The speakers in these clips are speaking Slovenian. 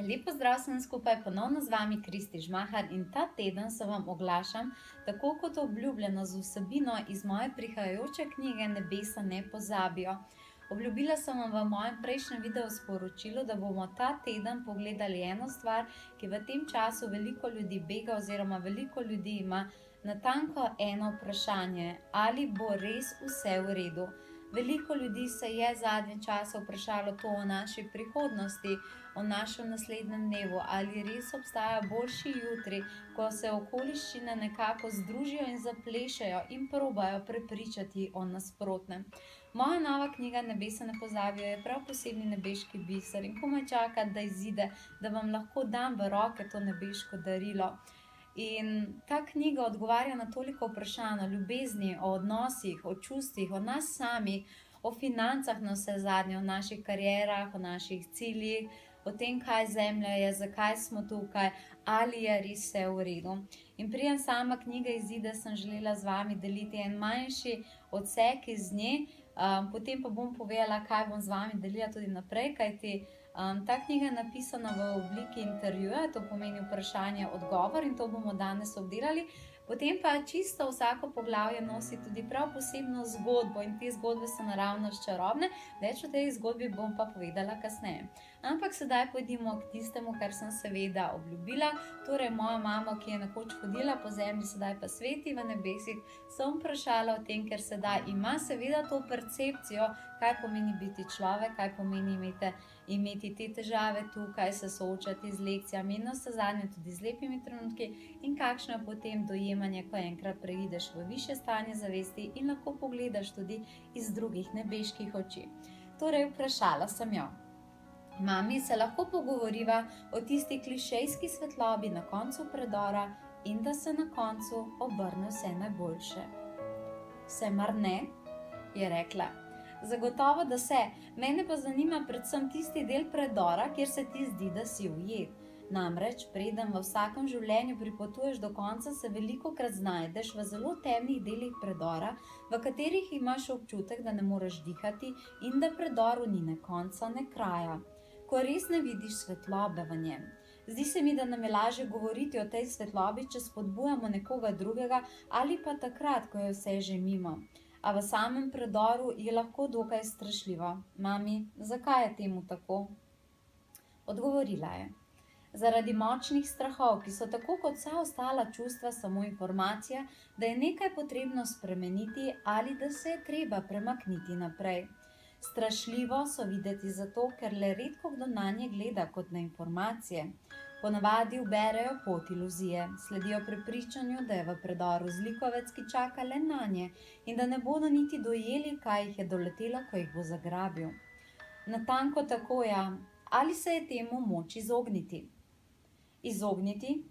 Lep pozdrav vsem skupaj, ponovno z vami Kristi Žmahar in ta teden se vam oglašam, tako kot obljubljeno, z vsebino iz moje prihajajoče knjige Nebesa ne pozabijo. Obljubila sem vam v mojem prejšnjem video sporočilu, da bomo ta teden pogledali eno stvar, ki v tem času veliko ljudi bega oziroma veliko ljudi ima natanko eno vprašanje: ali bo res vse v redu? Veliko ljudi se je zadnje čase vprašalo to o naši prihodnosti, o našem naslednjem dnevu, ali res obstaja boljši jutri, ko se okoliščine nekako združijo in zaplešajo in probajo prepričati o nasprotnem. Moja nova knjiga Nebesa ne pozabijo je prav posebni nebeški biser in komaj čaka, da izide, da vam lahko dam v roke to nebeško darilo. In ta knjiga odgovarja na toliko vprašanj o ljubezni, o odnosih, o čustvih, o nas samih, o financah navsezadnje, o naših karierah, o naših ciljih, o tem, kaj zemlja je, zakaj smo tukaj, ali je res vse v redu. In preden sama knjiga izide, sem želela z vami deliti en manjši odsek iz nje, potem pa bom povedala, kaj bom z vami delila tudi naprej, kajti ta knjiga je napisana v obliki intervjuja, to pomeni vprašanje-odgovor, in to bomo danes obdelali. Potem pa čisto vsako poglavje nosi tudi prav posebno zgodbo in te zgodbe so naravnost čarobne. Več o tej zgodbi bom pa povedala kasneje. Ampak sedaj pojdimo k tistemu, kar sem seveda obljubila. Torej, mojo mamo, ki je nekoč hodila po zemlji, sedaj pa sveti v nebesih, sem vprašala o tem, ker sedaj ima seveda to percepcijo, kaj pomeni biti človek, kaj pomeni imeti te težave tukaj, se soočati z lekcijami in navsezadnje tudi z lepimi trenutki in kakšno je potem dojemanje, ko enkrat preideš v višje stanje zavesti in lahko pogledaš tudi iz drugih nebeških oči. Torej, vprašala sem jo: mami, se lahko pogovoriva o tisti klišejski svetlobi na koncu predora in da se na koncu obrne vse najboljše? Vse mar ne? Je rekla. Zagotovo, da se. Mene pa zanima predvsem tisti del predora, kjer se ti zdi, da si ujet. Namreč, preden v vsakem življenju pripotuješ do konca, se velikokrat znajdeš v zelo temnih delih predora, v katerih imaš občutek, da ne moreš dihati in da predoru ni ne konca, ne kraja, ko res ne vidiš svetlobe v njem. Zdi se mi, da nam je lažje govoriti o tej svetlobi, če spodbujamo nekoga drugega ali pa takrat, ko je vse že mimo. A v samem predoru je lahko dokaj strašljivo. Mami, zakaj je temu tako? Odgovorila je: zaradi močnih strahov, ki so tako kot vsa ostala čustva samo informacija, da je nekaj potrebno spremeniti ali da se je treba premakniti naprej. Strašljivo so videti zato, ker le redko kdo nanje gleda kot na informacije. Ponavadi uberejo pot iluzije, sledijo prepričanju, da je v predoru zlikovec, ki čaka le nanje in da ne bodo niti dojeli, kaj jih je doletelo, ko jih bo zagrabil. Natanko tako, ja. Ali se je temu moč izogniti? Izogniti?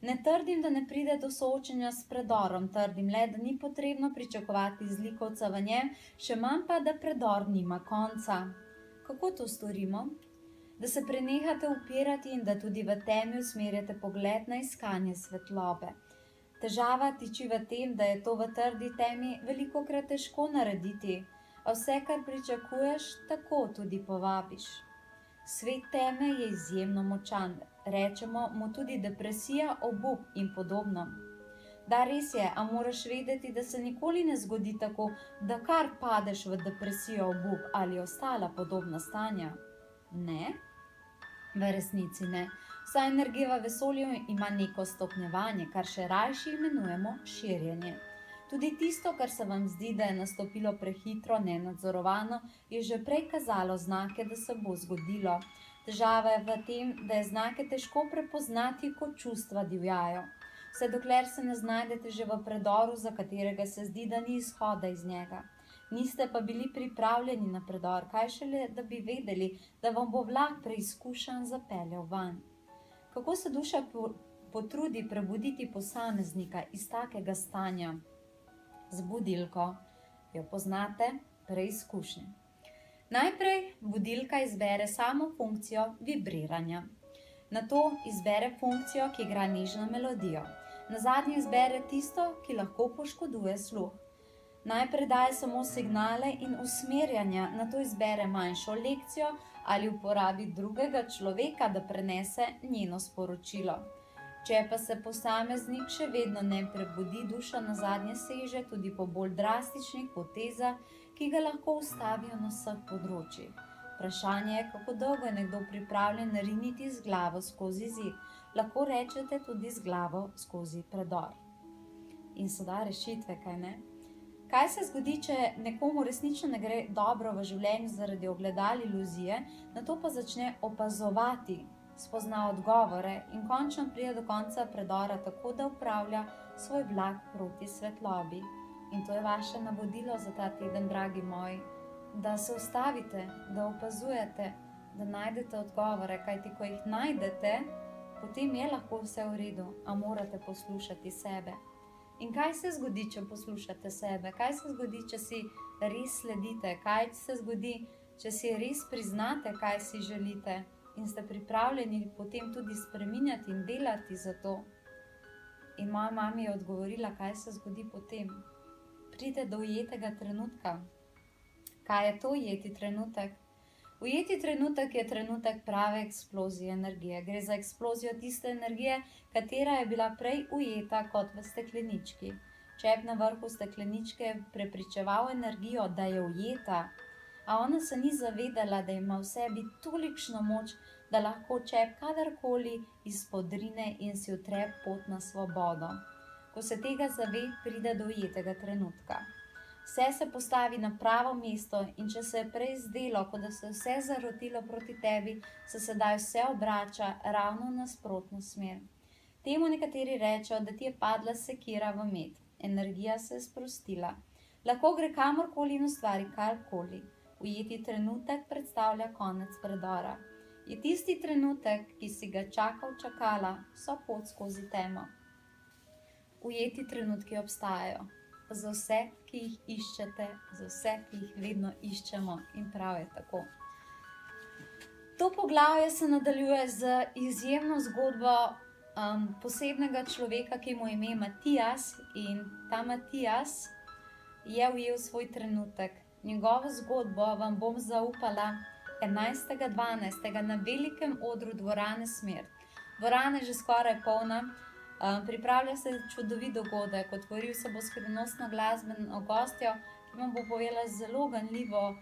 Ne trdim, da ne pride do soočenja s predorom, trdim le, da ni potrebno pričakovati zlikovca v njem, še manj pa, da predor nima konca. Kako to storimo? Da se prenehate upirati in da tudi v temi usmerjate pogled na iskanje svetlobe. Težava tiči v tem, da je to v trdi temi velikokrat težko narediti, a vse, kar pričakuješ, tako tudi povabiš. Svet teme je izjemno močan, rečemo mu tudi depresija, obup in podobno. Da, res je, a moraš vedeti, da se nikoli ne zgodi tako, da kar padeš v depresijo, obup ali ostala podobna stanja. Ne? V resnici ne. Vsa energija v vesolju ima neko stopnjevanje, kar še rajši imenujemo širjenje. Tudi tisto, kar se vam zdi, da je nastopilo prehitro, nenadzorovano, je že prej kazalo znake, da se bo zgodilo. Težava je v tem, da je znake težko prepoznati, ko čustva divjajo. Vse dokler se ne znajdete že v predoru, za katerega se zdi, da ni izhoda iz njega. Niste pa bili pripravljeni na predor, kaj šele, da bi vedeli, da vam bo vlak preizkušenj zapeljal vanj. Kako se duša potrudi prebuditi posameznika iz takega stanja? Z budilko. Jo poznate? Preizkušnje. Najprej budilka izbere samo funkcijo vibriranja. Nato izbere funkcijo, ki igra nežno melodijo. Nazadnje izbere tisto, ki lahko poškoduje sluh. Najprej daje samo signale in usmerjanja, nato izbere manjšo lekcijo ali uporabi drugega človeka, da prenese njeno sporočilo. Če pa se posameznik še vedno ne prebudi, duša nazadnje seže tudi po bolj drastičnih potezah, ki ga lahko ustavijo na vseh področjih. Vprašanje je, kako dolgo je nekdo pripravljen riniti z glavo skozi zid. Lahko rečete tudi z glavo skozi predor. In so da rešitve, kaj ne? Kaj se zgodi, če nekomu resnično ne gre dobro v življenju zaradi ogledal iluzije, nato pa začne opazovati, spozna odgovore in končno pride do konca predora tako, da upravlja svoj vlak proti svetlobi. In to je vaše navodilo za ta teden, dragi moji, da se ustavite, da opazujete, da najdete odgovore, kajti ko jih najdete, potem je lahko vse v redu, a morate poslušati sebe. In kaj se zgodi, če poslušate sebe? Kaj se zgodi, če si res sledite? Kaj se zgodi, če si res priznate, kaj si želite in ste pripravljeni potem tudi spreminjati in delati za to? In moja mama je odgovorila, kaj se zgodi potem. Pride do ujetega trenutka. Kaj je to ujeti trenutek? Ujeti trenutek je trenutek prave eksplozije energije. Gre za eksplozijo tiste energije, katera je bila prej ujeta kot v steklenički. Čep na vrhu stekleničke je prepričeval energijo, da je ujeta, a ona se ni zavedala, da ima v sebi tolikšno moč, da lahko čep kadarkoli izpodrine in si utre pot na svobodo. Ko se tega zave, pride do ujetega trenutka. Vse se postavi na pravo mesto in če se je prej zdelo, kot da se vse zarotilo proti tebi, se sedaj vse obrača ravno v nasprotno smer. Temu nekateri rečejo, da ti je padla sekira v med. Energija se je sprostila. Lahko gre kamorkoli in ustvari karkoli. Ujeti trenutek predstavlja konec predora. Je tisti trenutek, ki si ga čakala vso pot skozi temo. Ujeti trenutki obstajajo. Za vse, ki jih iščete, za vse, ki jih vedno iščemo, in prav je tako. To poglavje se nadaljuje z izjemno zgodbo posebnega človeka, ki mu je ime Matijas, in ta Matijas je ujel svoj trenutek. Njegovo zgodbo vam bom zaupala 11.12. na velikem odru dvorane Smert. Dvorana je že skoraj polna. Pripravlja se čudovit dogodek, otvoril se bo skrivnostno glasbeno gostjo, ki vam bo povedala zelo ganljivo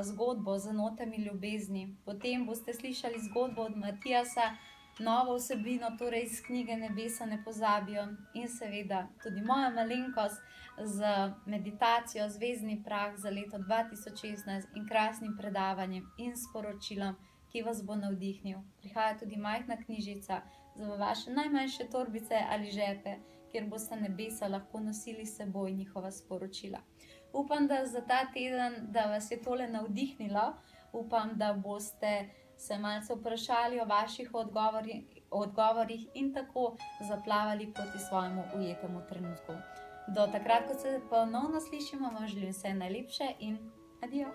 zgodbo z notami ljubezni. Potem boste slišali zgodbo od Matijasa, novo vsebino, torej iz knjige Nebesa ne pozabijo, in seveda tudi moja malenkost z meditacijo Zvezdni prah za leto 2016 in krasnim predavanjem in sporočilom, ki vas bo navdihnil. Prihaja tudi majhna knjižica za vaše najmanjše torbice ali žepe, kjer boste nebesa lahko nosili s seboj njihova sporočila. Upam, da za ta teden, da vas je tole navdihnilo, upam, da boste se malce vprašali o vaših odgovorih in tako zaplavali proti svojemu ujetemu trenutku. Do takrat, ko se ponovno slišimo, vam želim vse najlepše in adijo!